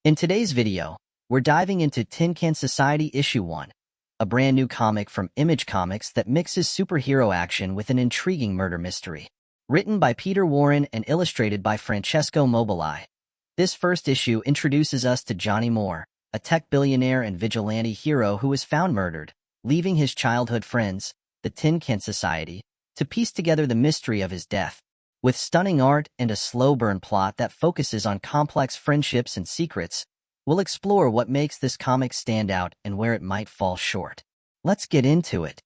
In today's video, we're diving into Tin Can Society Issue 1, a brand new comic from Image Comics that mixes superhero action with an intriguing murder mystery. Written by Peter Warren and illustrated by Francesco Mobili, this first issue introduces us to Johnny Moore, a tech billionaire and vigilante hero who is found murdered, leaving his childhood friends, the Tin Can Society, to piece together the mystery of his death. With stunning art and a slow-burn plot that focuses on complex friendships and secrets, we'll explore what makes this comic stand out and where it might fall short. Let's get into it.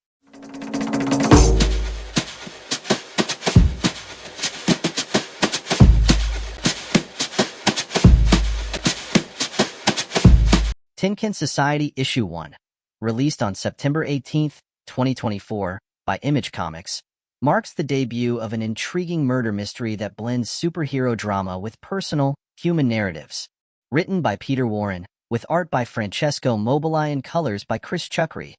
Tin Can Society Issue 1, released on September 18, 2024, by Image Comics, marks the debut of an intriguing murder mystery that blends superhero drama with personal, human narratives. Written by Peter Warren, with art by Francesco Mobili and colors by Chris Chuckry,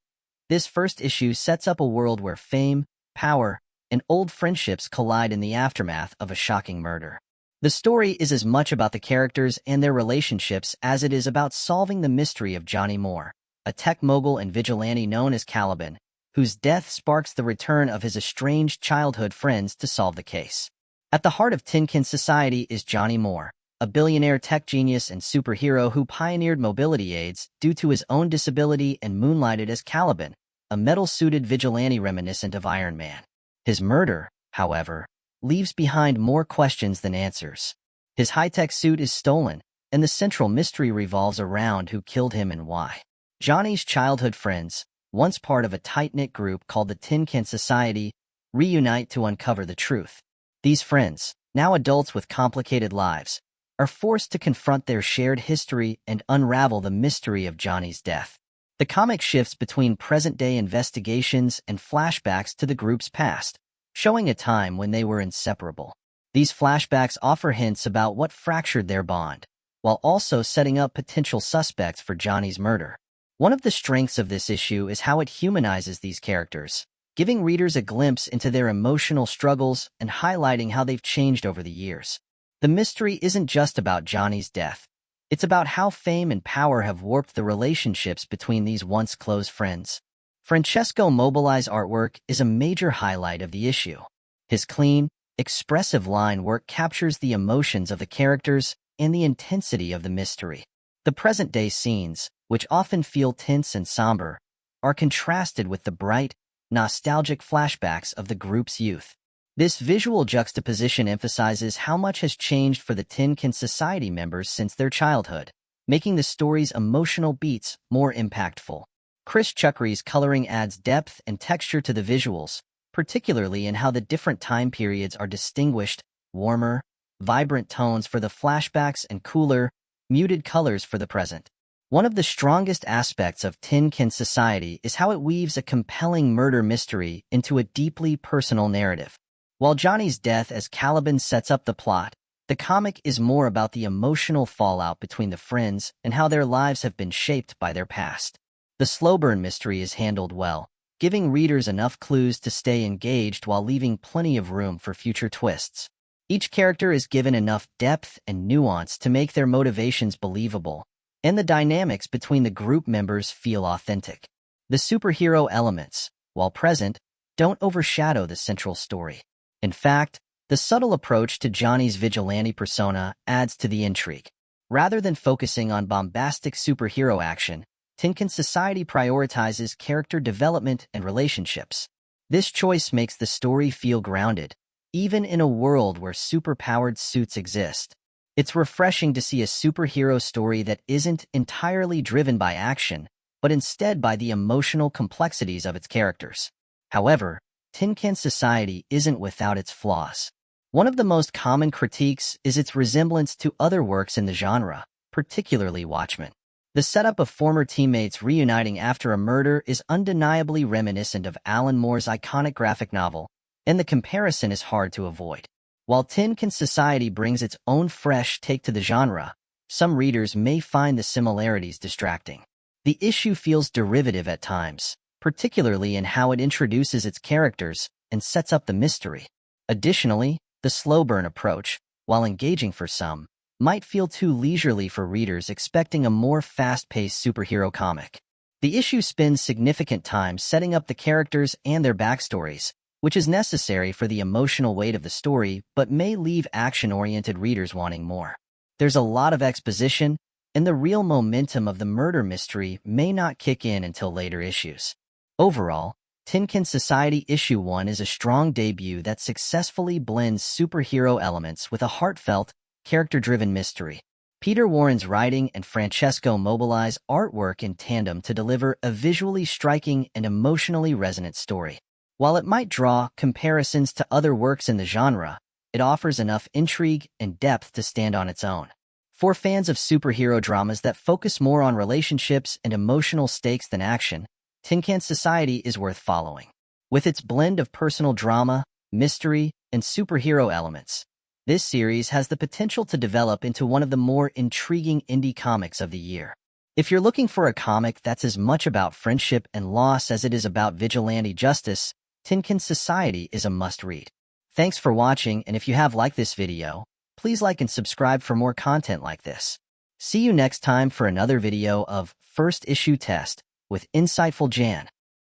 this first issue sets up a world where fame, power, and old friendships collide in the aftermath of a shocking murder. The story is as much about the characters and their relationships as it is about solving the mystery of Johnny Moore, a tech mogul and vigilante known as Caliban, whose death sparks the return of his estranged childhood friends to solve the case. At the heart of Tin Can Society is Johnny Moore, a billionaire tech genius and superhero who pioneered mobility aids due to his own disability and moonlighted as Caliban, a metal-suited vigilante reminiscent of Iron Man. His murder, however, leaves behind more questions than answers. His high-tech suit is stolen, and the central mystery revolves around who killed him and why. Johnny's childhood friends, once part of a tight-knit group called the Tin Can Society, reunite to uncover the truth. These friends, now adults with complicated lives, are forced to confront their shared history and unravel the mystery of Johnny's death. The comic shifts between present-day investigations and flashbacks to the group's past, showing a time when they were inseparable. These flashbacks offer hints about what fractured their bond, while also setting up potential suspects for Johnny's murder. One of the strengths of this issue is how it humanizes these characters, giving readers a glimpse into their emotional struggles and highlighting how they've changed over the years. The mystery isn't just about Johnny's death. It's about how fame and power have warped the relationships between these once close friends. Francesco Mobili's artwork is a major highlight of the issue. His clean, expressive line work captures the emotions of the characters and the intensity of the mystery. The present-day scenes, which often feel tense and somber, are contrasted with the bright, nostalgic flashbacks of the group's youth. This visual juxtaposition emphasizes how much has changed for the Tin Can Society members since their childhood, making the story's emotional beats more impactful. Chris Chuckry's coloring adds depth and texture to the visuals, particularly in how the different time periods are distinguished, warmer, vibrant tones for the flashbacks and cooler, muted colors for the present. One of the strongest aspects of Tin Can Society is how it weaves a compelling murder mystery into a deeply personal narrative. While Johnny's death as Caliban sets up the plot, the comic is more about the emotional fallout between the friends and how their lives have been shaped by their past. The slow burn mystery is handled well, giving readers enough clues to stay engaged while leaving plenty of room for future twists. Each character is given enough depth and nuance to make their motivations believable, and the dynamics between the group members feel authentic. The superhero elements, while present, don't overshadow the central story. In fact, the subtle approach to Johnny's vigilante persona adds to the intrigue. Rather than focusing on bombastic superhero action, Tin Can Society prioritizes character development and relationships. This choice makes the story feel grounded, even in a world where superpowered suits exist. It's refreshing to see a superhero story that isn't entirely driven by action, but instead by the emotional complexities of its characters. However, Tin Can Society isn't without its flaws. One of the most common critiques is its resemblance to other works in the genre, particularly Watchmen. The setup of former teammates reuniting after a murder is undeniably reminiscent of Alan Moore's iconic graphic novel, and the comparison is hard to avoid. While Tin Can Society brings its own fresh take to the genre, some readers may find the similarities distracting. The issue feels derivative at times, particularly in how it introduces its characters and sets up the mystery. Additionally, the slow burn approach, while engaging for some, might feel too leisurely for readers expecting a more fast-paced superhero comic. The issue spends significant time setting up the characters and their backstories, which is necessary for the emotional weight of the story but may leave action-oriented readers wanting more. There's a lot of exposition, and the real momentum of the murder mystery may not kick in until later issues. Overall, Tin Can Society Issue 1 is a strong debut that successfully blends superhero elements with a heartfelt, character-driven mystery. Peter Warren's writing and Francesco Mobili's artwork in tandem to deliver a visually striking and emotionally resonant story. While it might draw comparisons to other works in the genre, it offers enough intrigue and depth to stand on its own. For fans of superhero dramas that focus more on relationships and emotional stakes than action, Tin Can Society is worth following. With its blend of personal drama, mystery, and superhero elements, this series has the potential to develop into one of the more intriguing indie comics of the year. If you're looking for a comic that's as much about friendship and loss as it is about vigilante justice, Tin Can Society is a must-read. Thanks for watching, and if you have liked this video, please like and subscribe for more content like this. See you next time for another video of First Issue Test with Insightful Jan.